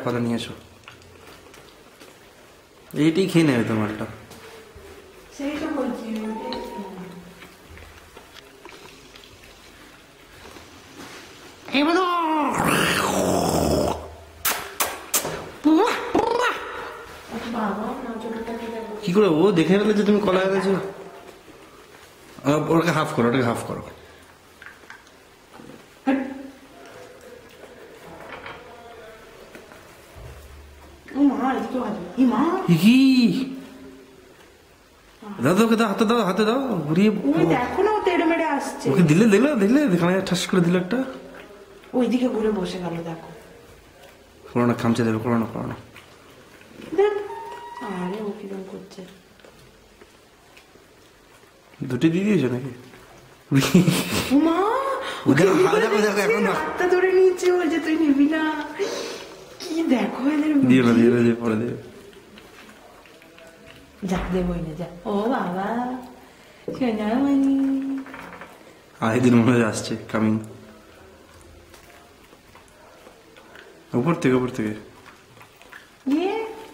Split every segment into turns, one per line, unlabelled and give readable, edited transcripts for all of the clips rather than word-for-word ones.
পাতা নিয়ে এসো, এইটাই খেয়ে নেবে তো মালটা।
সেইটা বলছি।
কি করে ও দেখে ফেলে যে তুমি কলা গেছো? ওটাকে হাফ করো, ওটাকে হাফ করো। কি দাদা ওকে দাও, হাতে দাও, হাতে দাও, ঘুরিয়ে
দেখো না, ও তেড়ে মেড়ে আসছে।
ওকে দিলে দিলে দিলে এখানে ঠাস করে দিল একটা।
ওইদিকে ঘুরে বসে গেল, দেখো।
করো না, খামচে দেবে, করো না, করো না।
আরে ও কিরকম করছে।
দুটি দিয়ে দিয়েছো নাকি?
মা হাতটা ধরে নিচ্ছে, বলছে তুই নিবি না। কি দেখো এদের,
দিও না, দিও না, দিয়ে পরে দেবে।
যা দেবই না, যা। ও বাবা সোনামণি,
আরেকদিন মনে হয় আসছে, কামিং। উপর থেকে, উপর থেকে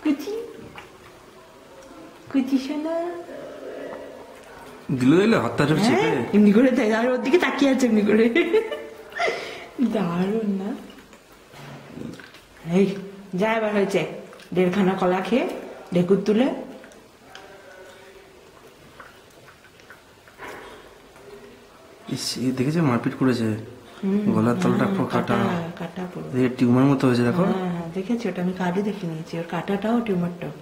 কুচি কুচি সোনা
দিল দিলে হাতটা চেপে
এমনি করে দেয়, আর ওর দিকে তাকিয়ে আছে এমনি করে। দারুণ না? এই যা, এবার হয়েছে, 1.5খানা কলা খেয়ে ঢেকুর তুলে।
দেখেছে মারপিট করেছে, গলার তলটা পুরো কাটা,
কাটা পুরো
টিউমার মতো হয়েছে, দেখো।
হ্যাঁ দেখেছি, ওটা আমি কার্ডে দেখে নিয়েছি, ওর কাটাটাও টিউমারটাও।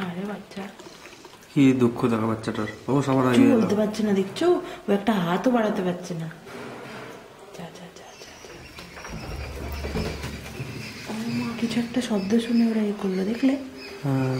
আরে বাচ্চা
কি দুঃখ দেখো বাচ্চাটার, ও সবার আগে
বলতে পারছে না, দেখছো? ও একটা হাতও বাড়াতে পারছে না। কিছু একটা শব্দ শুনে ওরা করলো, দেখলে?
হ্যাঁ